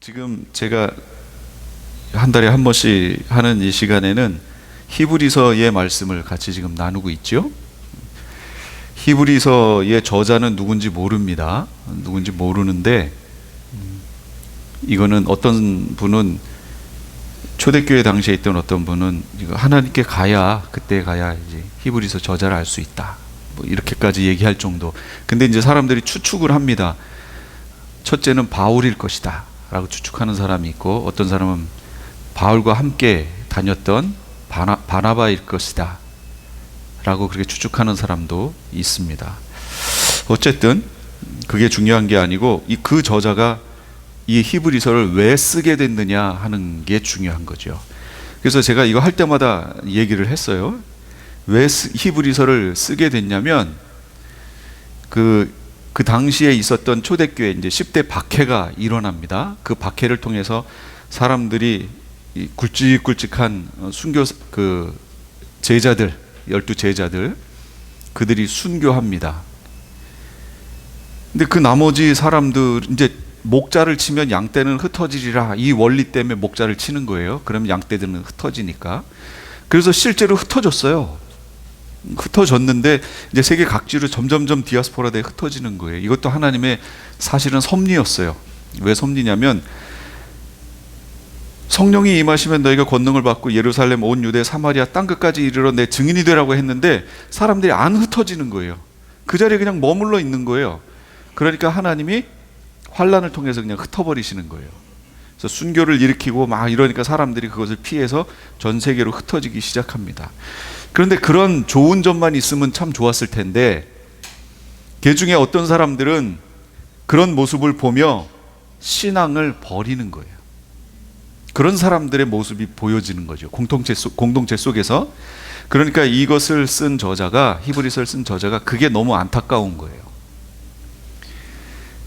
지금 제가 한 달에 한 번씩 하는 이 시간에는 히브리서의 말씀을 같이 지금 나누고 있죠. 히브리서의 저자는 누군지 모릅니다. 누군지 모르는데 이거는 어떤 분은 초대교회 당시에 있던 어떤 분은 이거 하나님께 가야 그때 가야 이제 히브리서 저자를 알 수 있다. 뭐 이렇게까지 얘기할 정도. 근데 이제 사람들이 추측을 합니다. 첫째는 바울일 것이다 라고 추측하는 사람이 있고, 어떤 사람은 바울과 함께 다녔던 바나바일 것이다 라고 그렇게 추측하는 사람도 있습니다. 어쨌든 그게 중요한 게 아니고 그 저자가 이 히브리서를 왜 쓰게 됐느냐 하는 게 중요한 거죠. 그래서 제가 이거 할 때마다 얘기를 했어요. 왜 히브리서를 쓰게 됐냐면 그 당시에 있었던 초대교회 이제 10대 박해가 일어납니다. 그 박해를 통해서 사람들이 굵직굵직한 순교 제자들, 12제자들 그들이 순교합니다. 근데 그 나머지 사람들 이제 목자를 치면 양떼는 흩어지리라, 이 원리 때문에 목자를 치는 거예요. 그러면 양떼들은 흩어지니까. 그래서 실제로 흩어졌어요. 흩어졌는데 이제 세계 각지로 점점점 디아스포라대에 흩어지는 거예요. 이것도 하나님의 사실은 섭리였어요. 왜 섭리냐면 성령이 임하시면 너희가 권능을 받고 예루살렘 온 유대 사마리아 땅끝까지 이르러 내 증인이 되라고 했는데 사람들이 안 흩어지는 거예요. 그 자리에 그냥 머물러 있는 거예요. 그러니까 하나님이 환란을 통해서 그냥 흩어버리시는 거예요. 그래서 순교를 일으키고 막 이러니까 사람들이 그것을 피해서 전 세계로 흩어지기 시작합니다. 그런데 그런 좋은 점만 있으면 참 좋았을 텐데 그 중에 어떤 사람들은 그런 모습을 보며 신앙을 버리는 거예요. 그런 사람들의 모습이 보여지는 거죠. 공동체 속에서. 그러니까 이것을 쓴 저자가, 히브리서를 쓴 저자가 그게 너무 안타까운 거예요.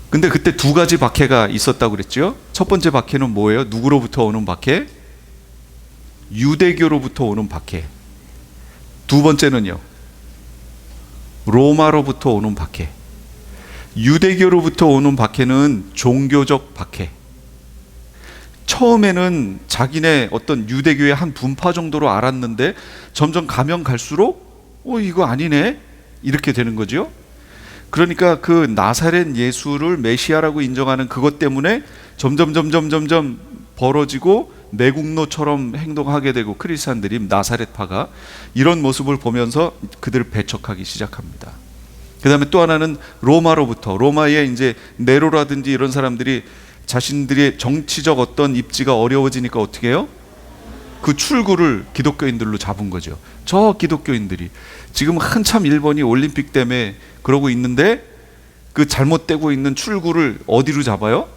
근데 그때 두 가지 박해가 있었다고 그랬죠. 첫 번째 박해는 뭐예요? 누구로부터 오는 박해? 유대교로부터 오는 박해. 두 번째는요, 로마로부터 오는 박해. 유대교로부터 오는 박해는 종교적 박해. 처음에는 자기네 어떤 유대교의 한 분파 정도로 알았는데 점점 가면 갈수록 이거 아니네 이렇게 되는 거죠. 그러니까 그 나사렛 예수를 메시아라고 인정하는 그것 때문에 점점 벌어지고 매국노처럼 행동하게 되고, 크리스찬들이 나사렛파가 이런 모습을 보면서 그들을 배척하기 시작합니다. 그 다음에 또 하나는 로마로부터, 로마의 이제 네로라든지 이런 사람들이 자신들의 정치적 어떤 입지가 어려워지니까 어떻게 해요? 그 출구를 기독교인들로 잡은 거죠. 저 기독교인들이 지금 한참 일본이 올림픽 때문에 그러고 있는데 그 잘못되고 있는 출구를 어디로 잡아요?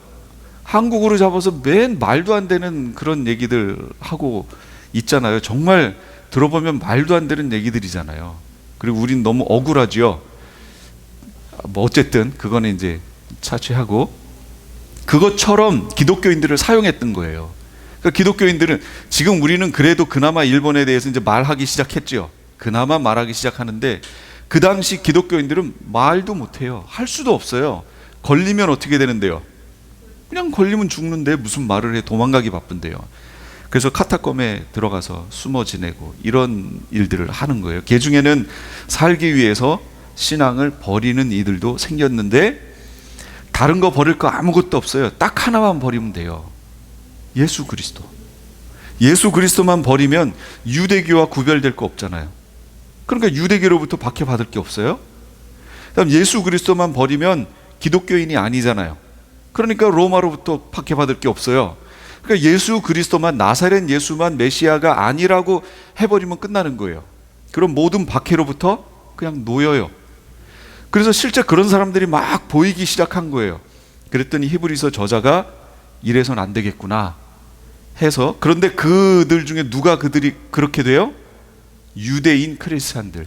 한국으로 잡아서 맨 말도 안 되는 그런 얘기들 하고 있잖아요. 정말 들어보면 말도 안 되는 얘기들이잖아요. 그리고 우린 너무 억울하죠. 뭐 어쨌든 그거는 이제 차치하고, 그것처럼 기독교인들을 사용했던 거예요. 그러니까 기독교인들은 지금 우리는 그래도 그나마 일본에 대해서 이제 말하기 시작했죠. 그나마 말하기 시작하는데 그 당시 기독교인들은 말도 못해요. 할 수도 없어요. 걸리면 어떻게 되는데요? 그냥 걸리면 죽는데 무슨 말을 해. 도망가기 바쁜데요. 그래서 카타콤에 들어가서 숨어 지내고 이런 일들을 하는 거예요. 그 중에는 살기 위해서 신앙을 버리는 이들도 생겼는데 다른 거 버릴 거 아무것도 없어요. 딱 하나만 버리면 돼요. 예수 그리스도. 예수 그리스도만 버리면 유대교와 구별될 거 없잖아요. 그러니까 유대교로부터 박해받을 게 없어요. 그다음 예수 그리스도만 버리면 기독교인이 아니잖아요. 그러니까 로마로부터 박해받을 게 없어요. 그러니까 예수 그리스도만, 나사렛 예수만 메시아가 아니라고 해버리면 끝나는 거예요. 그럼 모든 박해로부터 그냥 놓여요. 그래서 실제 그런 사람들이 막 보이기 시작한 거예요. 그랬더니 히브리서 저자가 이래선 안 되겠구나 해서, 그런데 그들 중에 누가 그들이 그렇게 돼요? 유대인 크리스찬들,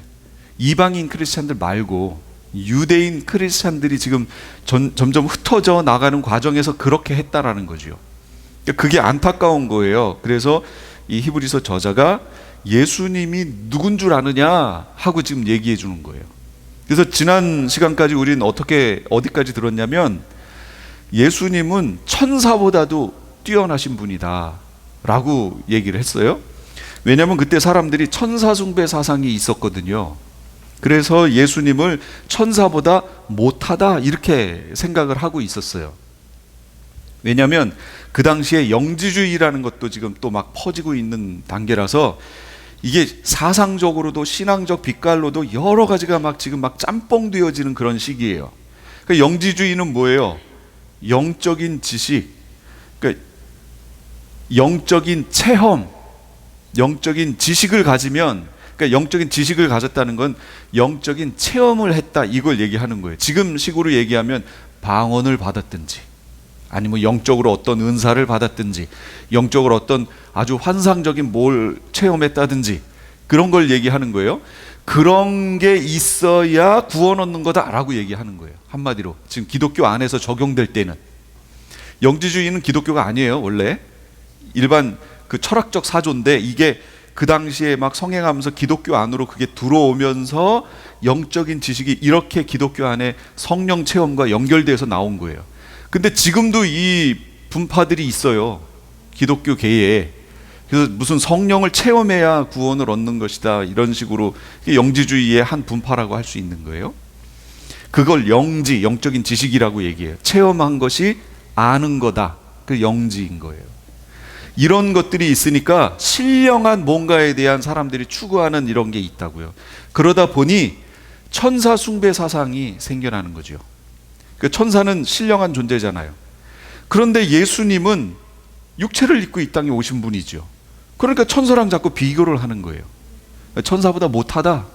이방인 크리스찬들 말고 유대인 크리스찬들이 지금 점점 흩어져 나가는 과정에서 그렇게 했다라는 거죠. 그게 안타까운 거예요. 그래서 이 히브리서 저자가 예수님이 누군 줄 아느냐 하고 지금 얘기해 주는 거예요. 그래서 지난 시간까지 우리는 어디까지 들었냐면 예수님은 천사보다도 뛰어나신 분이다 라고 얘기를 했어요. 왜냐하면 그때 사람들이 천사 숭배 사상이 있었거든요. 그래서 예수님을 천사보다 못하다 이렇게 생각을 하고 있었어요. 왜냐하면 그 당시에 영지주의라는 것도 지금 또 막 퍼지고 있는 단계라서 이게 사상적으로도 신앙적 빛깔로도 여러 가지가 막 지금 막 짬뽕 되어지는 그런 시기예요. 그러니까 영지주의는 뭐예요? 영적인 지식, 그러니까 영적인 체험, 영적인 지식을 가지면, 그러니까 영적인 지식을 가졌다는 건 영적인 체험을 했다 이걸 얘기하는 거예요. 지금 식으로 얘기하면 방언을 받았든지 아니면 영적으로 어떤 은사를 받았든지 영적으로 어떤 아주 환상적인 뭘 체험했다든지 그런 걸 얘기하는 거예요. 그런 게 있어야 구원 얻는 거다라고 얘기하는 거예요. 한마디로 지금 기독교 안에서 적용될 때는. 영지주의는 기독교가 아니에요. 원래 일반 그 철학적 사조인데 이게 그 당시에 막 성행하면서 기독교 안으로 그게 들어오면서 영적인 지식이 이렇게 기독교 안에 성령 체험과 연결돼서 나온 거예요. 근데 지금도 이 분파들이 있어요. 기독교계에. 그래서 무슨 성령을 체험해야 구원을 얻는 것이다 이런 식으로 영지주의의 한 분파라고 할 수 있는 거예요. 그걸 영지, 영적인 지식이라고 얘기해요. 체험한 것이 아는 거다. 그 영지인 거예요. 이런 것들이 있으니까 신령한 뭔가에 대한 사람들이 추구하는 이런 게 있다고요. 그러다 보니 천사 숭배 사상이 생겨나는 거죠. 그 천사는 신령한 존재잖아요. 그런데 예수님은 육체를 입고 이 땅에 오신 분이죠. 그러니까 천사랑 자꾸 비교를 하는 거예요. 천사보다 못하다.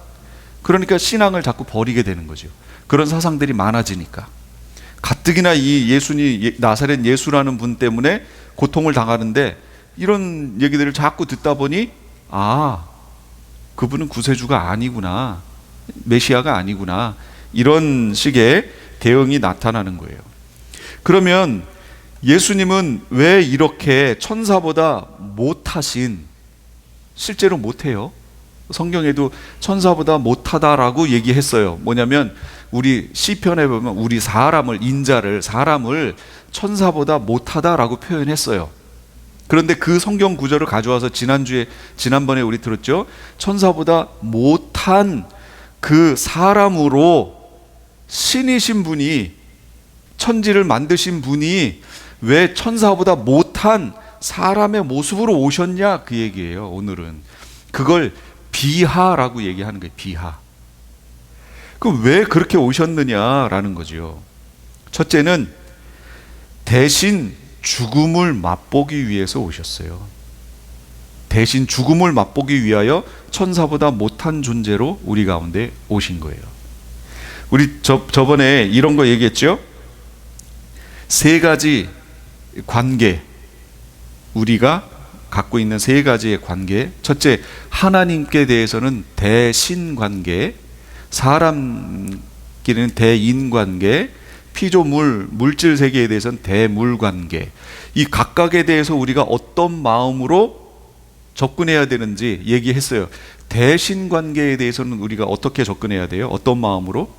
그러니까 신앙을 자꾸 버리게 되는 거죠. 그런 사상들이 많아지니까. 가뜩이나 이 예수님, 나사렛 예수라는 분 때문에 고통을 당하는데 이런 얘기들을 자꾸 듣다 보니 아, 그분은 구세주가 아니구나, 메시아가 아니구나, 이런 식의 대응이 나타나는 거예요. 그러면 예수님은 왜 이렇게 천사보다 못하신, 실제로 못해요. 성경에도 천사보다 못하다라고 얘기했어요. 뭐냐면 우리 시편에 보면 우리 사람을, 인자를, 사람을 천사보다 못하다라고 표현했어요. 그런데 그 성경 구절을 가져와서 지난번에 우리 들었죠. 천사보다 못한 그 사람으로 신이신 분이, 천지를 만드신 분이 왜 천사보다 못한 사람의 모습으로 오셨냐 그 얘기예요. 오늘은 그걸 비하라고 얘기하는 거예요. 비하. 그럼 왜 그렇게 오셨느냐라는 거죠. 첫째는 대신 죽음을 맛보기 위해서 오셨어요. 대신 죽음을 맛보기 위하여 천사보다 못한 존재로 우리 가운데 오신 거예요. 우리 저번에 이런 거 얘기했죠? 세 가지 관계, 우리가 갖고 있는 세 가지의 관계. 첫째, 하나님께 대해서는 대신 관계, 사람끼리는 대인 관계, 피조물, 물질 세계에 대해서는 대물 관계. 이 각각에 대해서 우리가 어떤 마음으로 접근해야 되는지 얘기했어요. 대신 관계에 대해서는 우리가 어떻게 접근해야 돼요? 어떤 마음으로?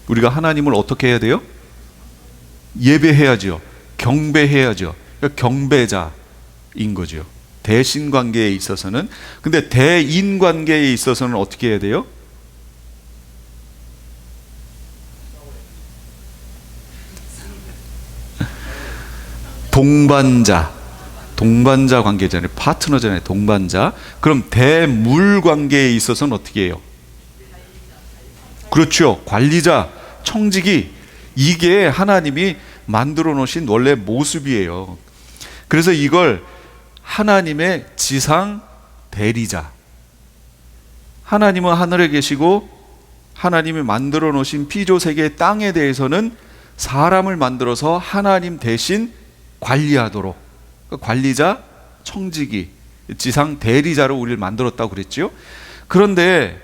우리가 하나님을 어떻게 해야 돼요? 예배해야죠. 경배해야죠. 그러니까 경배자인 거죠. 대신 관계에 있어서는. 근데 대인 관계에 있어서는 어떻게 해야 돼요? 동반자 관계잖아요. 파트너잖아요. 동반자. 그럼 대물 관계에 있어서는 어떻게 해요? 그렇죠. 관리자, 청지기. 이게 하나님이 만들어 놓으신 원래 모습이에요. 그래서 이걸 하나님의 지상 대리자. 하나님은 하늘에 계시고 하나님이 만들어 놓으신 피조 세계 땅에 대해서는 사람을 만들어서 하나님 대신 관리하도록, 그러니까 관리자, 청지기, 지상 대리자로 우리를 만들었다고 그랬죠. 그런데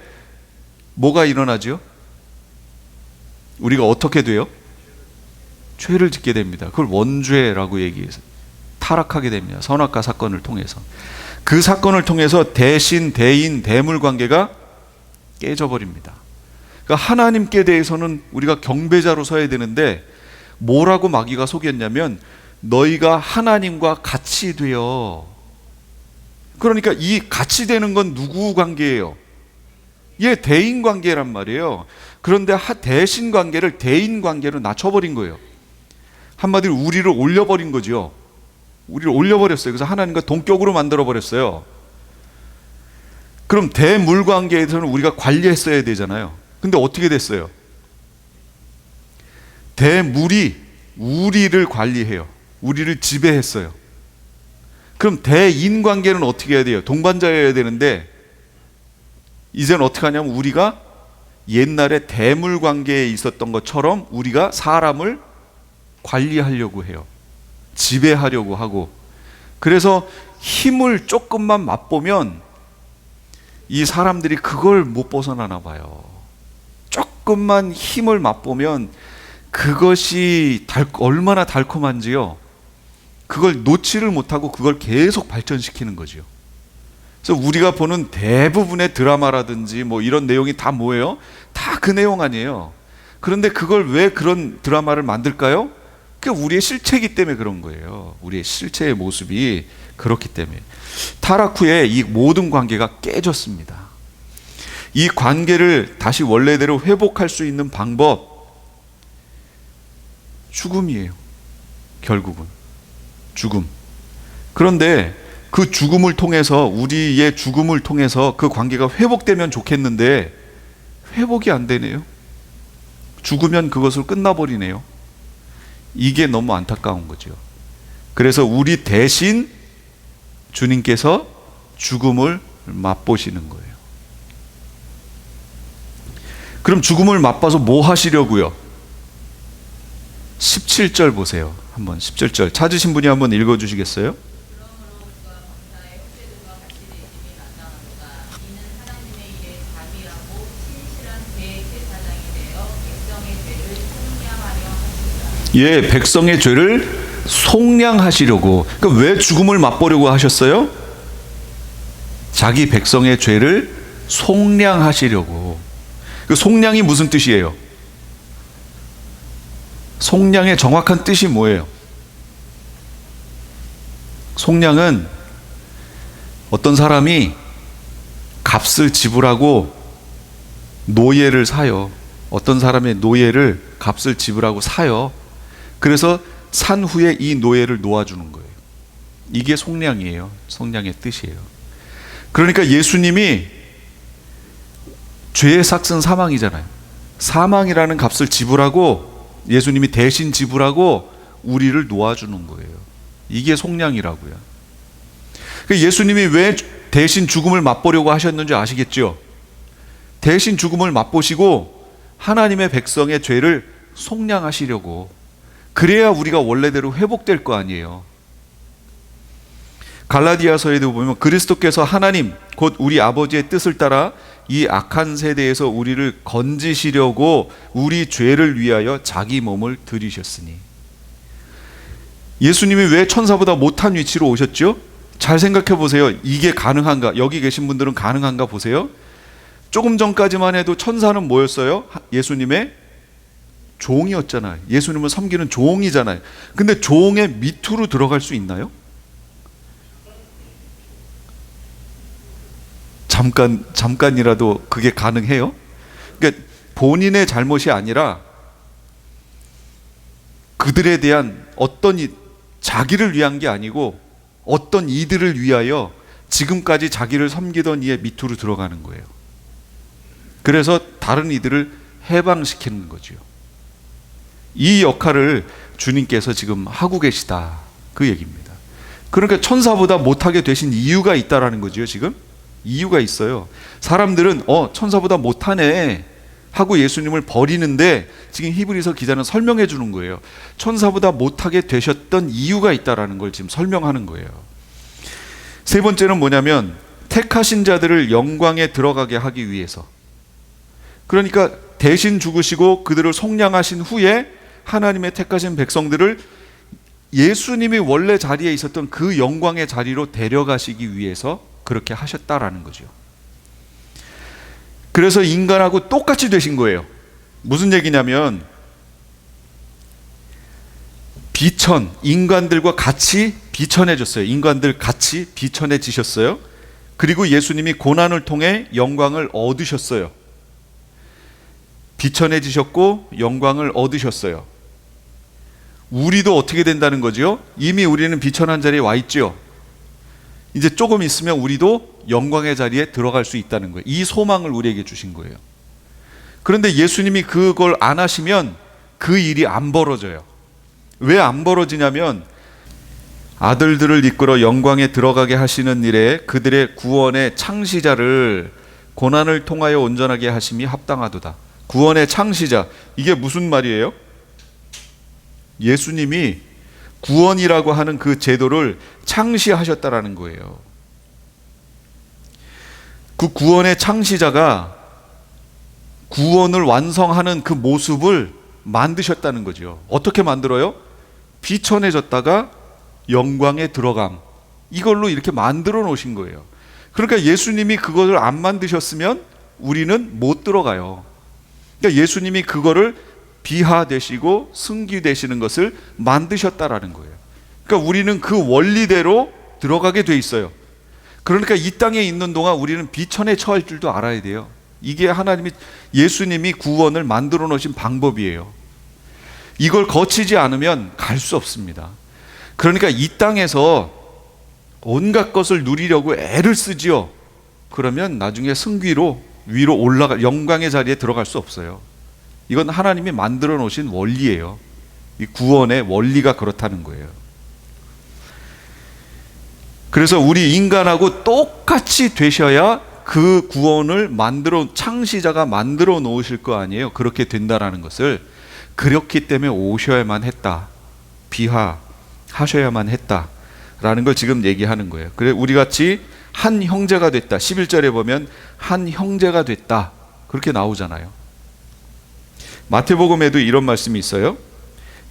뭐가 일어나죠? 우리가 어떻게 돼요? 죄를 짓게 됩니다. 그걸 원죄라고 얘기해서 타락하게 됩니다. 선악과 사건을 통해서. 그 사건을 통해서 대신, 대인, 대물 관계가 깨져버립니다. 그러니까 하나님께 대해서는 우리가 경배자로 서야 되는데 뭐라고 마귀가 속였냐면 너희가 하나님과 같이 되어. 그러니까 이 같이 되는 건 누구 관계예요? 얘 대인 관계란 말이에요. 그런데 대신 관계를 대인 관계로 낮춰버린 거예요. 한마디로 우리를 올려버린 거죠. 우리를 올려버렸어요. 그래서 하나님과 동격으로 만들어버렸어요. 그럼 대물 관계에서는 우리가 관리했어야 되잖아요. 근데 어떻게 됐어요? 대물이 우리를 관리해요. 우리를 지배했어요. 그럼 대인 관계는 어떻게 해야 돼요? 동반자여야 되는데 이제는 어떻게 하냐면 우리가 옛날에 대물 관계에 있었던 것처럼 우리가 사람을 관리하려고 해요. 지배하려고 하고. 그래서 힘을 조금만 맛보면 이 사람들이 그걸 못 벗어나나 봐요. 조금만 힘을 맛보면 그것이 얼마나 달콤한지요. 그걸 놓지를 못하고 그걸 계속 발전시키는 거죠. 그래서 우리가 보는 대부분의 드라마라든지 뭐 이런 내용이 다 뭐예요? 다 그 내용 아니에요. 그런데 그걸 왜 그런 드라마를 만들까요? 그게 우리의 실체이기 때문에 그런 거예요. 우리의 실체의 모습이 그렇기 때문에. 타락 후에 이 모든 관계가 깨졌습니다. 이 관계를 다시 원래대로 회복할 수 있는 방법, 죽음이에요. 결국은 죽음. 그런데 그 죽음을 통해서, 우리의 죽음을 통해서 그 관계가 회복되면 좋겠는데 회복이 안 되네요. 죽으면 그것을 끝나버리네요. 이게 너무 안타까운 거죠. 그래서 우리 대신 주님께서 죽음을 맛보시는 거예요. 그럼 죽음을 맛봐서 뭐 하시려고요? 17절 보세요. 한번 17절 찾으신 분이 한번 읽어주시겠어요? 예, 백성의 죄를 속량하시려고. 그러니까 왜 죽음을 맛보려고 하셨어요? 자기 백성의 죄를 속량하시려고. 그 속량이 무슨 뜻이에요? 속량의 정확한 뜻이 뭐예요? 속량은 어떤 사람이 값을 지불하고 노예를 사요. 어떤 사람의 노예를 값을 지불하고 사요. 그래서 산 후에 이 노예를 놓아주는 거예요. 이게 속량이에요. 속량의 뜻이에요. 그러니까 예수님이 죄의 삭은 사망이잖아요. 사망이라는 값을 지불하고, 예수님이 대신 지불하고 우리를 놓아주는 거예요. 이게 속량이라고요. 그러니까 예수님이 왜 대신 죽음을 맛보려고 하셨는지 아시겠죠? 대신 죽음을 맛보시고 하나님의 백성의 죄를 속량하시려고. 그래야 우리가 원래대로 회복될 거 아니에요. 갈라디아서에도 보면 그리스도께서 하나님 곧 우리 아버지의 뜻을 따라 이 악한 세대에서 우리를 건지시려고 우리 죄를 위하여 자기 몸을 들이셨으니. 예수님이 왜 천사보다 못한 위치로 오셨죠? 잘 생각해 보세요. 이게 가능한가? 여기 계신 분들은 가능한가 보세요. 조금 전까지만 해도 천사는 뭐였어요? 예수님의 종이었잖아요. 예수님을 섬기는 종이잖아요. 근데 종의 밑으로 들어갈 수 있나요? 잠깐이라도 그게 가능해요? 그러니까 본인의 잘못이 아니라 그들에 대한 자기를 위한 게 아니고 어떤 이들을 위하여 지금까지 자기를 섬기던 이의 밑으로 들어가는 거예요. 그래서 다른 이들을 해방시키는 거죠. 이 역할을 주님께서 지금 하고 계시다, 그 얘기입니다. 그러니까 천사보다 못하게 되신 이유가 있다라는 거죠. 지금 이유가 있어요. 사람들은 천사보다 못하네 하고 예수님을 버리는데, 지금 히브리서 기자는 설명해 주는 거예요. 천사보다 못하게 되셨던 이유가 있다라는 걸 지금 설명하는 거예요. 세 번째는 뭐냐면 택하신 자들을 영광에 들어가게 하기 위해서. 그러니까 대신 죽으시고 그들을 속량하신 후에 하나님의 택하신 백성들을 예수님이 원래 자리에 있었던 그 영광의 자리로 데려가시기 위해서 그렇게 하셨다라는 거죠. 그래서 인간하고 똑같이 되신 거예요. 무슨 얘기냐면 인간들과 같이 비천해졌어요. 인간들 같이 비천해지셨어요. 그리고 예수님이 고난을 통해 영광을 얻으셨어요. 비천해지셨고 영광을 얻으셨어요. 우리도 어떻게 된다는 거죠? 이미 우리는 비천한 자리에 와 있죠. 이제 조금 있으면 우리도 영광의 자리에 들어갈 수 있다는 거예요. 이 소망을 우리에게 주신 거예요. 그런데 예수님이 그걸 안 하시면 그 일이 안 벌어져요. 왜 안 벌어지냐면 아들들을 이끌어 영광에 들어가게 하시는 일에 그들의 구원의 창시자를 고난을 통하여 온전하게 하심이 합당하도다. 구원의 창시자, 이게 무슨 말이에요? 예수님이 구원이라고 하는 그 제도를 창시하셨다라는 거예요. 그 구원의 창시자가 구원을 완성하는 그 모습을 만드셨다는 거죠. 어떻게 만들어요? 비천해졌다가 영광에 들어감, 이걸로 이렇게 만들어 놓으신 거예요. 그러니까 예수님이 그것을 안 만드셨으면 우리는 못 들어가요. 그러니까 예수님이 그거를 비하되시고 승귀되시는 것을 만드셨다라는 거예요. 그러니까 우리는 그 원리대로 들어가게 돼 있어요. 그러니까 이 땅에 있는 동안 우리는 비천에 처할 줄도 알아야 돼요. 이게 예수님이 구원을 만들어 놓으신 방법이에요. 이걸 거치지 않으면 갈 수 없습니다. 그러니까 이 땅에서 온갖 것을 누리려고 애를 쓰지요. 그러면 나중에 승귀로 위로 영광의 자리에 들어갈 수 없어요. 이건 하나님이 만들어 놓으신 원리예요. 이 구원의 원리가 그렇다는 거예요. 그래서 우리 인간하고 똑같이 되셔야 그 구원을 창시자가 만들어 놓으실 거 아니에요. 그렇게 된다라는 것을. 그렇기 때문에 오셔야만 했다, 비하하셔야만 했다라는 걸 지금 얘기하는 거예요. 그래 우리 같이 한 형제가 됐다. 11절에 보면 한 형제가 됐다, 그렇게 나오잖아요. 마태복음에도 이런 말씀이 있어요.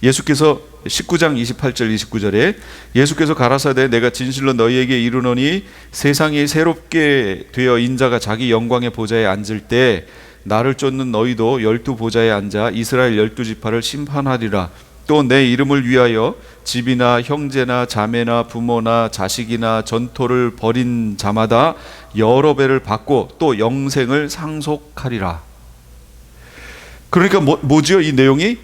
예수께서 19장 28절 29절에 예수께서 가라사대 내가 진실로 너희에게 이르노니 세상이 새롭게 되어 인자가 자기 영광의 보좌에 앉을 때 나를 쫓는 너희도 12보좌에 앉아 이스라엘 12지파를 심판하리라. 또 내 이름을 위하여 집이나 형제나 자매나 부모나 자식이나 전토를 벌인 자마다 여러 배를 받고 또 영생을 상속하리라. 그러니까 뭐지요? 이 내용이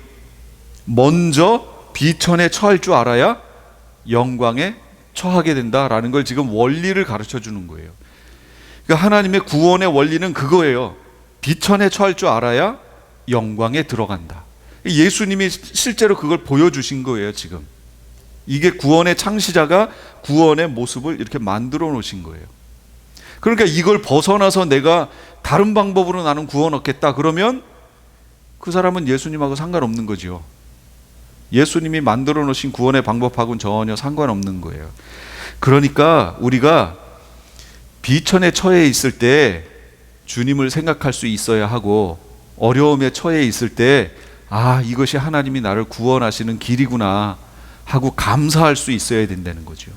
먼저 비천에 처할 줄 알아야 영광에 처하게 된다라는 걸 지금 원리를 가르쳐 주는 거예요. 그러니까 하나님의 구원의 원리는 그거예요. 비천에 처할 줄 알아야 영광에 들어간다. 예수님이 실제로 그걸 보여주신 거예요. 지금 이게 구원의 창시자가 구원의 모습을 이렇게 만들어 놓으신 거예요. 그러니까 이걸 벗어나서 내가 다른 방법으로 나는 구원 얻겠다 그러면 그 사람은 예수님하고 상관없는 거죠. 예수님이 만들어 놓으신 구원의 방법하고는 전혀 상관없는 거예요. 그러니까 우리가 비천에 처해 있을 때 주님을 생각할 수 있어야 하고, 어려움에 처해 있을 때 이것이 하나님이 나를 구원하시는 길이구나 하고 감사할 수 있어야 된다는 거죠.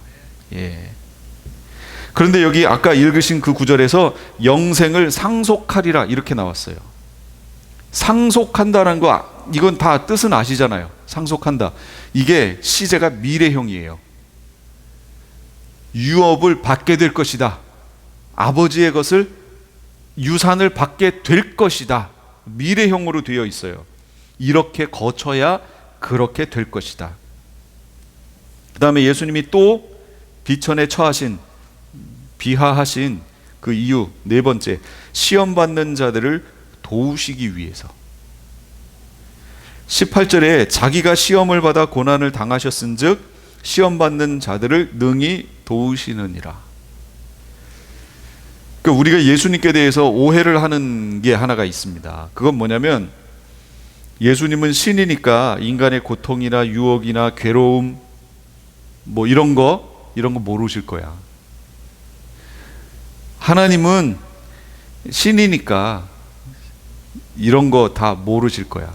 예. 그런데 여기 아까 읽으신 그 구절에서 영생을 상속하리라 이렇게 나왔어요. 상속한다는 거, 이건 다 뜻은 아시잖아요. 상속한다, 이게 시제가 미래형이에요. 유업을 받게 될 것이다, 아버지의 것을 유산을 받게 될 것이다, 미래형으로 되어 있어요. 이렇게 거쳐야 그렇게 될 것이다. 그 다음에 예수님이 또 비천에 처하신, 비하하신 그 이유 네 번째, 시험받는 자들을 도우시기 위해서. 18절에 자기가 시험을 받아 고난을 당하셨은즉 시험받는 자들을 능히 도우시느니라. 그러니까 우리가 예수님께 대해서 오해를 하는 게 하나가 있습니다. 그건 뭐냐면 예수님은 신이니까 인간의 고통이나 유혹이나 괴로움 뭐 이런 거 모르실 거야. 하나님은 신이니까 이런 거 다 모르실 거야.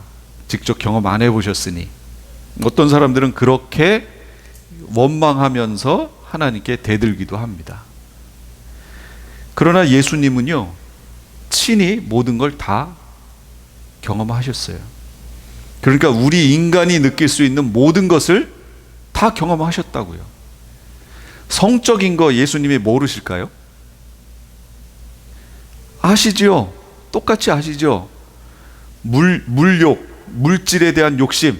직접 경험 안 해보셨으니. 어떤 사람들은 그렇게 원망하면서 하나님께 대들기도 합니다. 그러나 예수님은요, 친히 모든 걸 다 경험하셨어요. 그러니까 우리 인간이 느낄 수 있는 모든 것을 다 경험하셨다고요. 성적인 거 예수님이 모르실까요? 아시죠? 똑같이 아시죠? 물욕, 물질에 대한 욕심,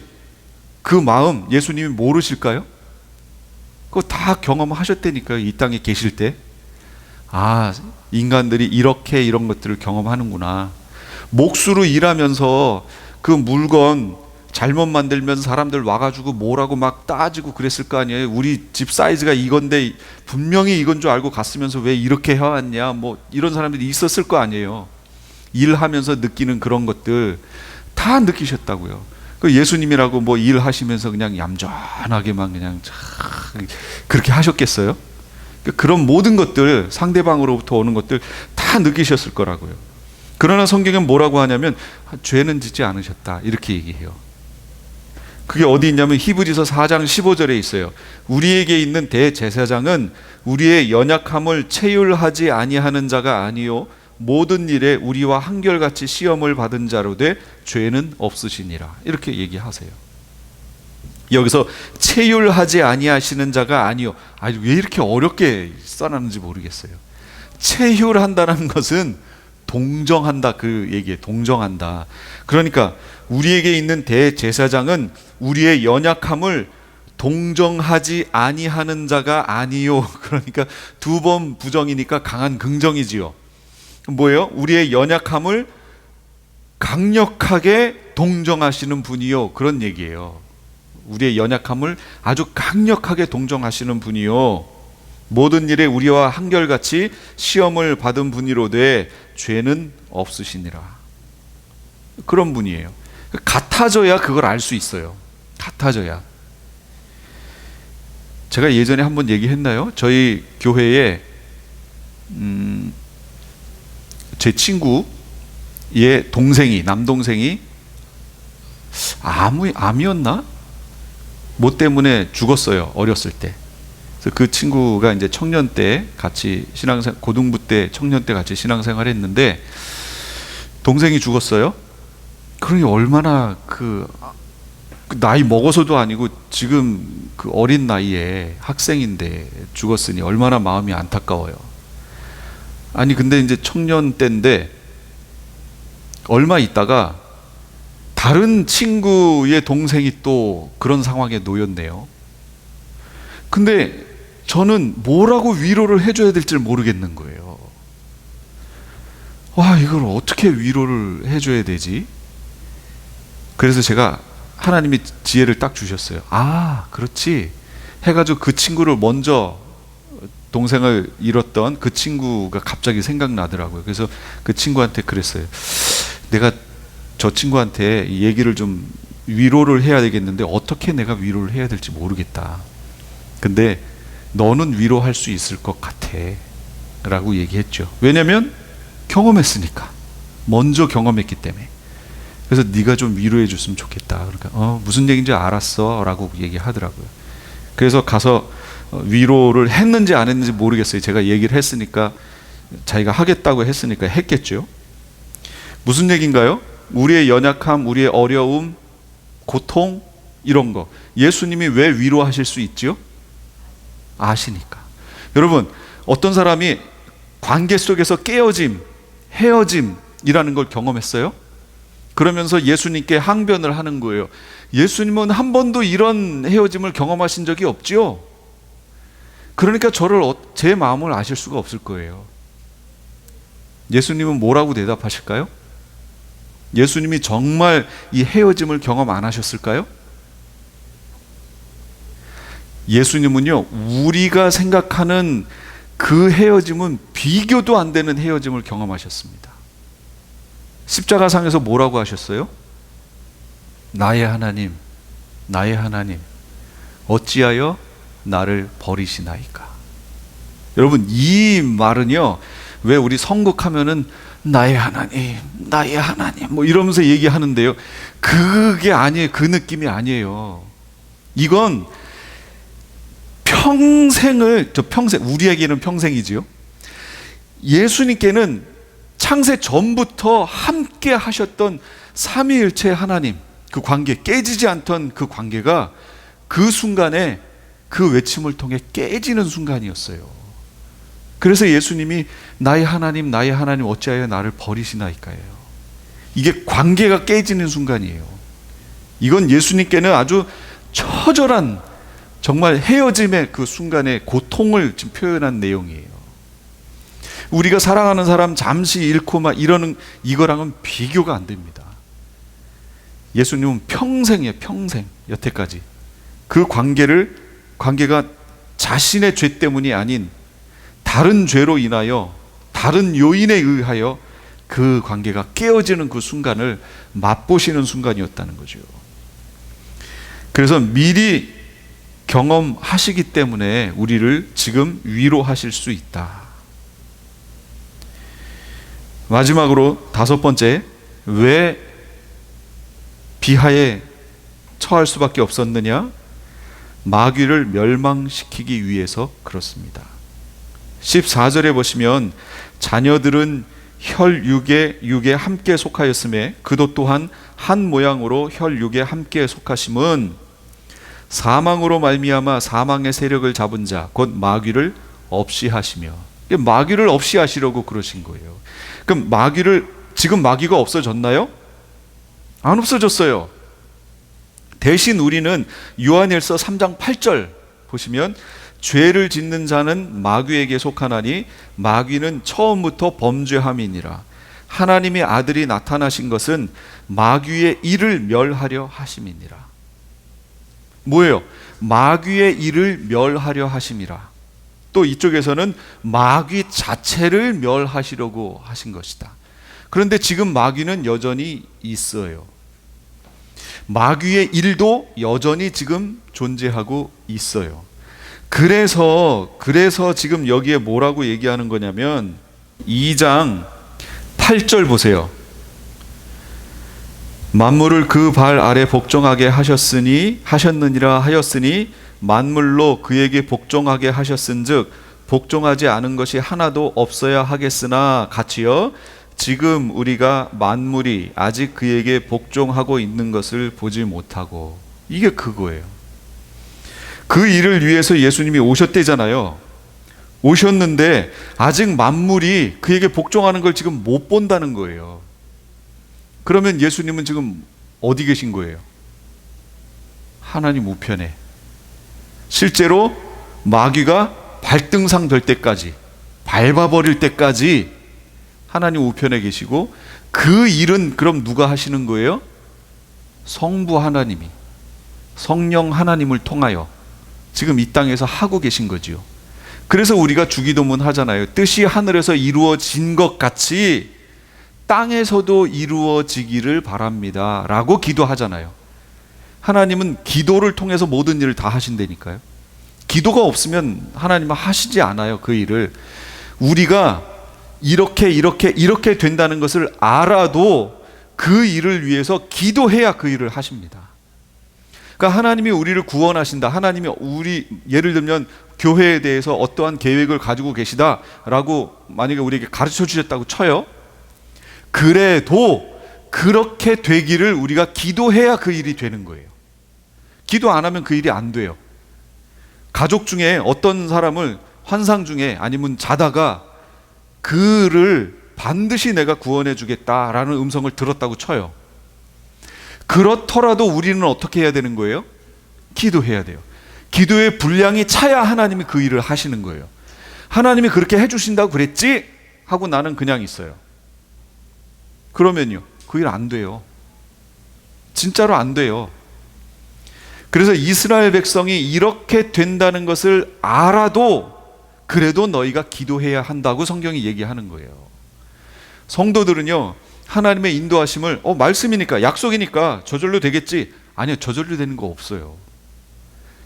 그 마음 예수님이 모르실까요? 그거 다 경험하셨다니까요. 이 땅에 계실 때. 아, 인간들이 이렇게 이런 것들을 경험하는구나. 몫으로 일하면서 그 물건 잘못 만들면 사람들 와가지고 뭐라고 막 따지고 그랬을 거 아니에요. 우리 집 사이즈가 이건데 분명히 이건 줄 알고 갔으면서 왜 이렇게 해왔냐, 뭐 이런 사람들이 있었을 거 아니에요. 일하면서 느끼는 그런 것들 다 느끼셨다고요. 그 예수님이라고 뭐 일하시면서 그냥 얌전하게만 그냥 그렇게 하셨겠어요? 그런 모든 것들, 상대방으로부터 오는 것들 다 느끼셨을 거라고요. 그러나 성경은 뭐라고 하냐면 죄는 짓지 않으셨다 이렇게 얘기해요. 그게 어디 있냐면 히브리서 4장 15절에 있어요. 우리에게 있는 대제사장은 우리의 연약함을 체휼하지 아니하는 자가 아니요 모든 일에 우리와 한결같이 시험을 받은 자로 돼 죄는 없으시니라 이렇게 얘기하세요. 여기서 체휼하지 아니하시는 자가 아니요. 아니 왜 이렇게 어렵게 써놨는지 모르겠어요. 체휼한다는 것은 동정한다 그 얘기예요. 동정한다. 그러니까 우리에게 있는 대제사장은 우리의 연약함을 동정하지 아니하는 자가 아니요. 그러니까 두 번 부정이니까 강한 긍정이지요. 뭐예요? 우리의 연약함을 강력하게 동정하시는 분이요. 그런 얘기예요. 우리의 연약함을 아주 강력하게 동정하시는 분이요. 모든 일에 우리와 한결같이 시험을 받은 분이로되 죄는 없으시니라. 그런 분이에요. 같아져야 그걸 알 수 있어요. 같아져야. 제가 예전에 한번 얘기했나요? 저희 교회에 제 친구의 동생이, 남동생이 암이었나? 뭐 때문에 죽었어요. 어렸을 때. 그래서 그 친구가 이제 청년 때 같이 고등부 때 청년 때 같이 신앙생활 했는데 동생이 죽었어요. 그러니 얼마나 그 나이 먹어서도 아니고 지금 그 어린 나이에 학생인데 죽었으니 얼마나 마음이 안타까워요. 아니 근데 이제 청년 때인데 얼마 있다가 다른 친구의 동생이 또 그런 상황에 놓였네요. 근데 저는 뭐라고 위로를 해줘야 될지 모르겠는 거예요. 와, 이걸 어떻게 위로를 해줘야 되지? 그래서 제가 하나님이 지혜를 딱 주셨어요. 아, 그렇지. 해가지고 그 친구를 먼저 동생을 잃었던 그 친구가 갑자기 생각나더라고요. 그래서 그 친구한테 그랬어요. 내가 저 친구한테 얘기를 좀 위로를 해야 되겠는데 어떻게 내가 위로를 해야 될지 모르겠다. 근데 너는 위로할 수 있을 것 같아 라고 얘기했죠. 왜냐면 경험했으니까. 먼저 경험했기 때문에. 그래서 네가 좀 위로해 줬으면 좋겠다. 그러니까 무슨 얘기인지 알았어 라고 얘기하더라고요. 그래서 가서 위로를 했는지 안 했는지 모르겠어요. 제가 얘기를 했으니까 자기가 하겠다고 했으니까 했겠죠. 무슨 얘기인가요? 우리의 연약함, 우리의 어려움, 고통 이런 거 예수님이 왜 위로하실 수 있죠? 아시니까. 여러분 어떤 사람이 관계 속에서 깨어짐, 헤어짐이라는 걸 경험했어요? 그러면서 예수님께 항변을 하는 거예요. 예수님은 한 번도 이런 헤어짐을 경험하신 적이 없죠? 그러니까 제 마음을 아실 수가 없을 거예요. 예수님은 뭐라고 대답하실까요? 예수님이 정말 이 헤어짐을 경험 안 하셨을까요? 예수님은요, 우리가 생각하는 그 헤어짐은 비교도 안 되는 헤어짐을 경험하셨습니다. 십자가상에서 뭐라고 하셨어요? 나의 하나님, 나의 하나님, 어찌하여 나를 버리시나이까? 여러분, 이 말은요, 왜 우리 선곡하면은 나의 하나님, 나의 하나님 뭐 이러면서 얘기하는데요, 그게 아니에요. 그 느낌이 아니에요. 이건 평생, 우리에게는 평생이지요. 예수님께는 창세 전부터 함께 하셨던 삼위일체 하나님, 그 관계, 깨지지 않던 그 관계가 그 순간에 그 외침을 통해 깨지는 순간이었어요. 그래서 예수님이 나의 하나님 어찌하여 나를 버리시나이까요. 이게 관계가 깨지는 순간이에요. 이건 예수님께는 아주 처절한 정말 헤어짐의 그 순간의 고통을 지금 표현한 내용이에요. 우리가 사랑하는 사람 잠시 잃고 막 이러는 이거랑은 비교가 안 됩니다. 예수님은 평생이에요. 평생 여태까지 그 관계가 자신의 죄 때문이 아닌 다른 죄로 인하여 다른 요인에 의하여 그 관계가 깨어지는 그 순간을 맛보시는 순간이었다는 거죠. 그래서 미리 경험하시기 때문에 우리를 지금 위로하실 수 있다. 마지막으로 5번째, 왜 비하에 처할 수밖에 없었느냐? 마귀를 멸망시키기 위해서 그렇습니다. 14절에 보시면 자녀들은 혈육에 함께 속하였음에 그도 또한 한 모양으로 혈육에 함께 속하심은 사망으로 말미암아 사망의 세력을 잡은 자 곧 마귀를 없이 하시며, 마귀를 없이 하시려고 그러신 거예요. 그럼 지금 마귀가 없어졌나요? 안 없어졌어요. 대신 우리는 요한일서 3장 8절 보시면 죄를 짓는 자는 마귀에게 속하나니 마귀는 처음부터 범죄함이니라. 하나님의 아들이 나타나신 것은 마귀의 일을 멸하려 하심이니라. 뭐예요? 마귀의 일을 멸하려 하심이라. 또 이쪽에서는 마귀 자체를 멸하시려고 하신 것이다. 그런데 지금 마귀는 여전히 있어요. 마귀의 일도 여전히 지금 존재하고 있어요. 그래서 지금 여기에 뭐라고 얘기하는 거냐면 2장 8절 보세요. 만물을 그 발 아래 복종하게 하셨느니라 하였으니 만물로 그에게 복종하게 하셨은즉 복종하지 않은 것이 하나도 없어야 하겠으나 같이요 지금 우리가 만물이 아직 그에게 복종하고 있는 것을 보지 못하고, 이게 그거예요. 그 일을 위해서 예수님이 오셨대잖아요. 오셨는데 아직 만물이 그에게 복종하는 걸 지금 못 본다는 거예요. 그러면 예수님은 지금 어디 계신 거예요? 하나님 우편에. 실제로 마귀가 발등상 될 때까지, 밟아버릴 때까지 하나님 우편에 계시고, 그 일은 그럼 누가 하시는 거예요? 성부 하나님이, 성령 하나님을 통하여 지금 이 땅에서 하고 계신 거지요. 그래서 우리가 주기도문 하잖아요. 뜻이 하늘에서 이루어진 것 같이 땅에서도 이루어지기를 바랍니다 라고 기도하잖아요. 하나님은 기도를 통해서 모든 일을 다 하신다니까요. 기도가 없으면 하나님은 하시지 않아요. 그 일을 우리가 이렇게 된다는 것을 알아도 그 일을 위해서 기도해야 그 일을 하십니다. 그러니까 하나님이 우리를 구원하신다, 하나님이 예를 들면 교회에 대해서 어떠한 계획을 가지고 계시다라고 만약에 우리에게 가르쳐 주셨다고 쳐요. 그래도 그렇게 되기를 우리가 기도해야 그 일이 되는 거예요. 기도 안 하면 그 일이 안 돼요. 가족 중에 어떤 사람을 환상 중에 아니면 자다가 그를 반드시 내가 구원해 주겠다라는 음성을 들었다고 쳐요. 그렇더라도 우리는 어떻게 해야 되는 거예요? 기도해야 돼요. 기도의 분량이 차야 하나님이 그 일을 하시는 거예요. 하나님이 그렇게 해주신다고 그랬지? 하고 나는 그냥 있어요. 그러면요, 그 일 안 돼요. 진짜로 안 돼요. 그래서 이스라엘 백성이 이렇게 된다는 것을 알아도 그래도 너희가 기도해야 한다고 성경이 얘기하는 거예요. 성도들은요, 하나님의 인도하심을 말씀이니까, 약속이니까 저절로 되겠지. 아니요, 저절로 되는 거 없어요.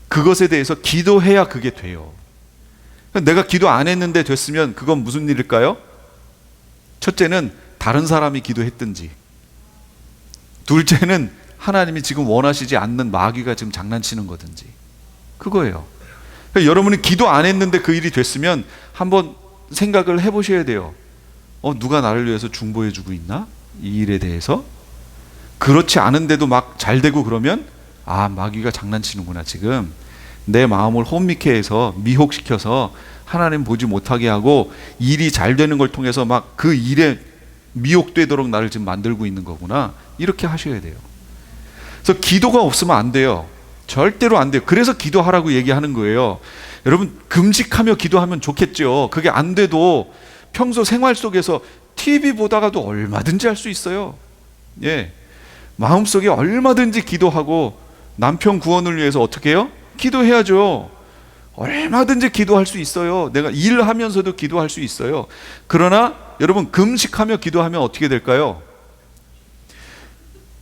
그것에 대해서 기도해야 그게 돼요. 내가 기도 안 했는데 됐으면 그건 무슨 일일까요? 첫째는 다른 사람이 기도했든지, 둘째는 하나님이 지금 원하시지 않는 마귀가 지금 장난치는 거든지, 그거예요. 그러니까 여러분이 기도 안 했는데 그 일이 됐으면 한번 생각을 해보셔야 돼요. 누가 나를 위해서 중보해 주고 있나? 이 일에 대해서. 그렇지 않은데도 막 잘 되고 그러면 마귀가 장난치는구나 지금. 내 마음을 혼미케 해서 미혹시켜서 하나님 보지 못하게 하고 일이 잘 되는 걸 통해서 막 그 일에 미혹되도록 나를 지금 만들고 있는 거구나. 이렇게 하셔야 돼요. 그래서 기도가 없으면 안 돼요. 절대로 안 돼요. 그래서 기도하라고 얘기하는 거예요. 여러분, 금식하며 기도하면 좋겠죠. 그게 안 돼도 평소 생활 속에서 TV 보다가도 얼마든지 할 수 있어요. 예, 마음속에 얼마든지 기도하고 남편 구원을 위해서 어떻게 해요? 기도해야죠. 얼마든지 기도할 수 있어요. 내가 일하면서도 기도할 수 있어요. 그러나 여러분, 금식하며 기도하면 어떻게 될까요?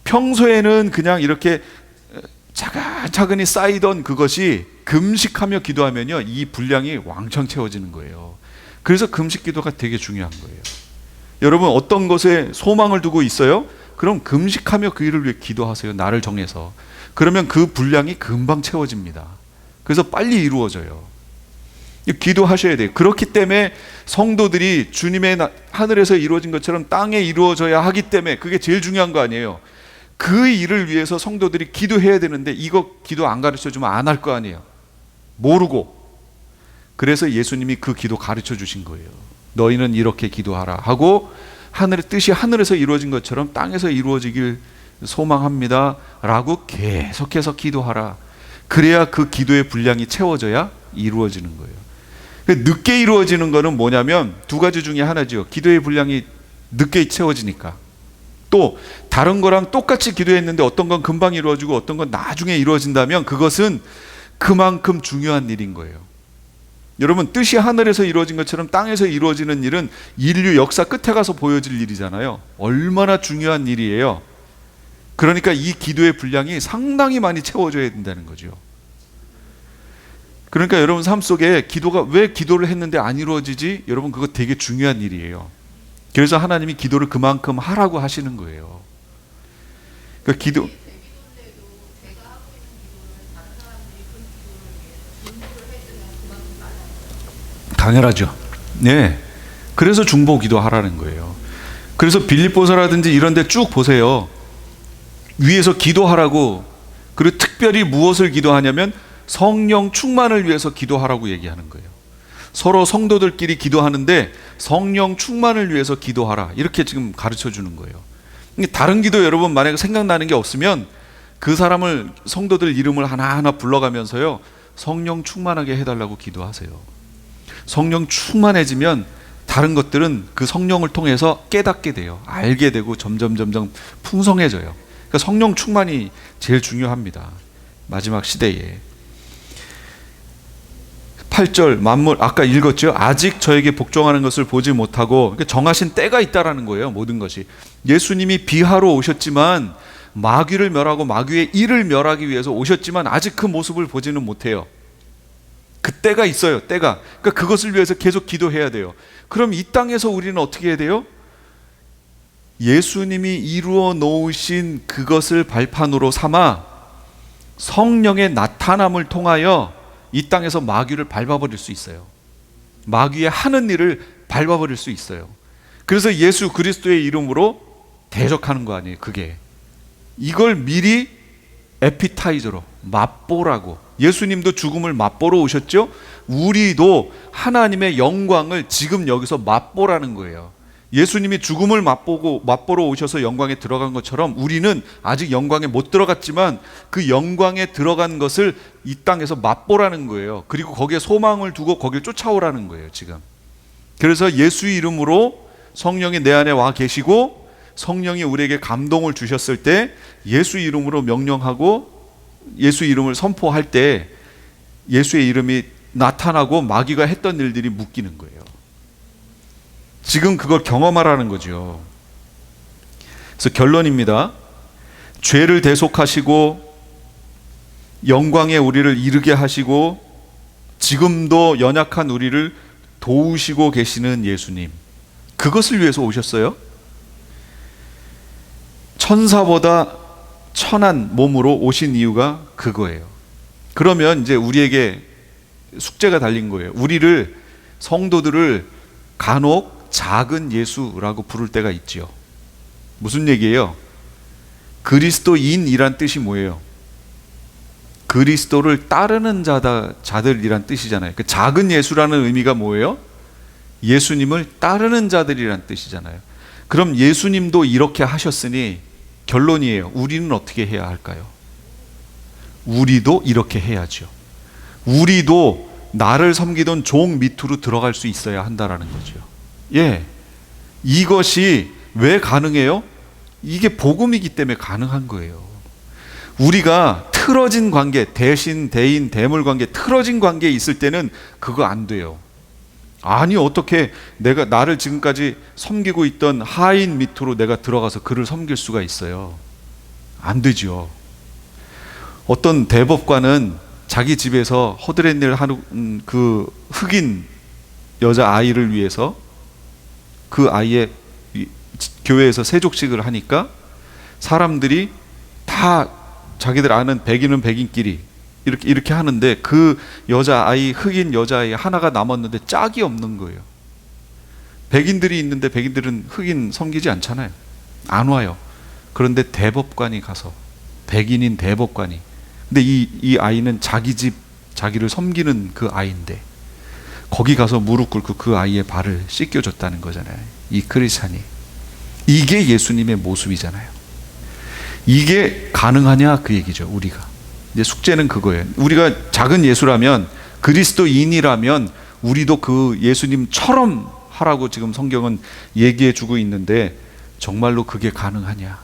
평소에는 그냥 이렇게 차근차근히 쌓이던 그것이 금식하며 기도하면요, 이 분량이 왕창 채워지는 거예요. 그래서 금식 기도가 되게 중요한 거예요. 여러분, 어떤 것에 소망을 두고 있어요? 그럼 금식하며 그 일을 위해 기도하세요. 나를 정해서. 그러면 그 분량이 금방 채워집니다. 그래서 빨리 이루어져요. 기도하셔야 돼요. 그렇기 때문에 성도들이 주님의 하늘에서 이루어진 것처럼 땅에 이루어져야 하기 때문에 그게 제일 중요한 거 아니에요. 그 일을 위해서 성도들이 기도해야 되는데 이거 기도 안 가르쳐주면 안 할 거 아니에요. 모르고. 그래서 예수님이 그 기도 가르쳐 주신 거예요. 너희는 이렇게 기도하라 하고, 하늘의 뜻이 하늘에서 이루어진 것처럼 땅에서 이루어지길 소망합니다 라고 계속해서 기도하라. 그래야 그 기도의 분량이 채워져야 이루어지는 거예요. 늦게 이루어지는 거는 뭐냐면 두 가지 중에 하나죠. 기도의 분량이 늦게 채워지니까. 또 다른 거랑 똑같이 기도했는데 어떤 건 금방 이루어지고 어떤 건 나중에 이루어진다면 그것은 그만큼 중요한 일인 거예요. 여러분, 뜻이 하늘에서 이루어진 것처럼 땅에서 이루어지는 일은 인류 역사 끝에 가서 보여질 일이잖아요. 얼마나 중요한 일이에요. 그러니까 이 기도의 분량이 상당히 많이 채워져야 된다는 거죠. 그러니까 여러분 삶 속에 기도가, 왜 기도를 했는데 안 이루어지지? 여러분, 그거 되게 중요한 일이에요. 그래서 하나님이 기도를 그만큼 하라고 하시는 거예요. 그러니까 기도, 당연하죠. 네. 그래서 중보 기도하라는 거예요. 그래서 빌립보서라든지 이런 데 쭉 보세요. 위에서 기도하라고, 그리고 특별히 무엇을 기도하냐면 성령 충만을 위해서 기도하라고 얘기하는 거예요. 서로 성도들끼리 기도하는데 성령 충만을 위해서 기도하라, 이렇게 지금 가르쳐 주는 거예요. 다른 기도 여러분 만약에 생각나는 게 없으면 그 사람을, 성도들 이름을 하나하나 불러가면서요, 성령 충만하게 해달라고 기도하세요. 성령 충만해지면 다른 것들은 그 성령을 통해서 깨닫게 돼요. 알게 되고 점점 풍성해져요. 그러니까 성령 충만이 제일 중요합니다. 마지막 시대에. 8절 만물, 아까 읽었죠? 아직 저에게 복종하는 것을 보지 못하고, 그러니까 정하신 때가 있다라는 거예요. 모든 것이. 예수님이 비하로 오셨지만 마귀를 멸하고 마귀의 일을 멸하기 위해서 오셨지만 아직 그 모습을 보지는 못해요. 그 때가 있어요. 때가. 그러니까 그것을 위해서 계속 기도해야 돼요. 그럼 이 땅에서 우리는 어떻게 해야 돼요? 예수님이 이루어 놓으신 그것을 발판으로 삼아 성령의 나타남을 통하여 이 땅에서 마귀를 밟아버릴 수 있어요. 마귀의 하는 일을 밟아버릴 수 있어요. 그래서 예수 그리스도의 이름으로 대적하는 거 아니에요. 그게 이걸 미리 에피타이저로 맛보라고. 예수님도 죽음을 맛보러 오셨죠? 우리도 하나님의 영광을 지금 여기서 맛보라는 거예요. 예수님이 죽음을 맛보러 오셔서 영광에 들어간 것처럼 우리는 아직 영광에 못 들어갔지만 그 영광에 들어간 것을 이 땅에서 맛보라는 거예요. 그리고 거기에 소망을 두고 거길 쫓아오라는 거예요, 지금. 그래서 예수 이름으로 성령이 내 안에 와 계시고, 성령이 우리에게 감동을 주셨을 때 예수 이름으로 명령하고 예수 이름을 선포할 때 예수의 이름이 나타나고 마귀가 했던 일들이 묶이는 거예요. 지금 그걸 경험하라는 거죠. 그래서 결론입니다. 죄를 대속하시고 영광에 우리를 이르게 하시고 지금도 연약한 우리를 도우시고 계시는 예수님, 그것을 위해서 오셨어요. 천사보다 천한 몸으로 오신 이유가 그거예요. 그러면 이제 우리에게 숙제가 달린 거예요. 우리를, 성도들을 간혹 작은 예수라고 부를 때가 있지요. 무슨 얘기예요? 그리스도인이란 뜻이 뭐예요? 그리스도를 따르는 자들이란 뜻이잖아요. 그 작은 예수라는 의미가 뭐예요? 예수님을 따르는 자들이란 뜻이잖아요. 그럼 예수님도 이렇게 하셨으니 결론이에요. 우리는 어떻게 해야 할까요? 우리도 이렇게 해야죠. 우리도 나를 섬기던 종 밑으로 들어갈 수 있어야 한다라는 거죠. 예, 이것이 왜 가능해요? 이게 복음이기 때문에 가능한 거예요. 우리가 틀어진 관계, 대신, 대인, 대물 관계, 틀어진 관계에 있을 때는 그거 안 돼요. 아니, 어떻게 내가 나를 지금까지 섬기고 있던 하인 밑으로 내가 들어가서 그를 섬길 수가 있어요? 안 되죠. 어떤 대법관은 자기 집에서 허드렛일 하는 그 흑인 여자 아이를 위해서 그 아이의 교회에서 세족식을 하니까 사람들이 다 자기들 아는 백인은 백인끼리 이렇게 하는데 그 여자아이, 흑인 여자아이 하나가 남았는데 짝이 없는 거예요. 백인들이 있는데 백인들은 흑인 섬기지 않잖아요. 안 와요. 그런데 대법관이 가서, 백인인 대법관이, 근데 이 아이는 자기 집, 자기를 섬기는 그 아이인데 거기 가서 무릎 꿇고 그 아이의 발을 씻겨줬다는 거잖아요. 이 크리스찬이. 이게 예수님의 모습이잖아요. 이게 가능하냐 그 얘기죠. 우리가 이제 숙제는 그거예요. 우리가 작은 예수라면, 그리스도인이라면 우리도 그 예수님처럼 하라고 지금 성경은 얘기해 주고 있는데 정말로 그게 가능하냐?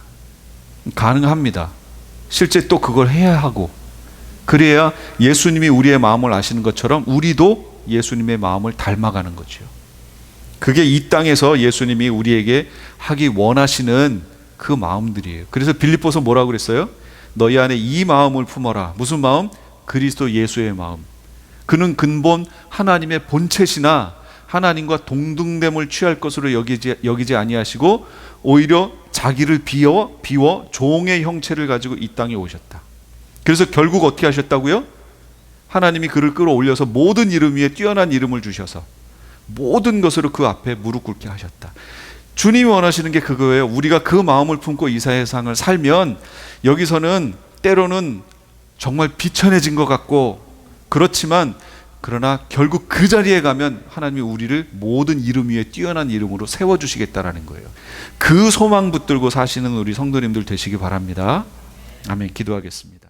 가능합니다. 실제 또 그걸 해야 하고, 그래야 예수님이 우리의 마음을 아시는 것처럼 우리도 예수님의 마음을 닮아가는 거죠. 그게 이 땅에서 예수님이 우리에게 하기 원하시는 그 마음들이에요. 그래서 빌립보서 뭐라고 그랬어요? 너희 안에 이 마음을 품어라. 무슨 마음? 그리스도 예수의 마음. 그는 근본 하나님의 본체시나 하나님과 동등됨을 취할 것으로 여기지 아니하시고 오히려 자기를 비워 종의 형체를 가지고 이 땅에 오셨다. 그래서 결국 어떻게 하셨다고요? 하나님이 그를 끌어올려서 모든 이름 위에 뛰어난 이름을 주셔서 모든 것으로 그 앞에 무릎 꿇게 하셨다. 주님이 원하시는 게 그거예요. 우리가 그 마음을 품고 이 세상을 살면 여기서는 때로는 정말 비천해진 것 같고 그렇지만, 그러나 결국 그 자리에 가면 하나님이 우리를 모든 이름 위에 뛰어난 이름으로 세워주시겠다라는 거예요. 그 소망 붙들고 사시는 우리 성도님들 되시기 바랍니다. 아멘. 기도하겠습니다.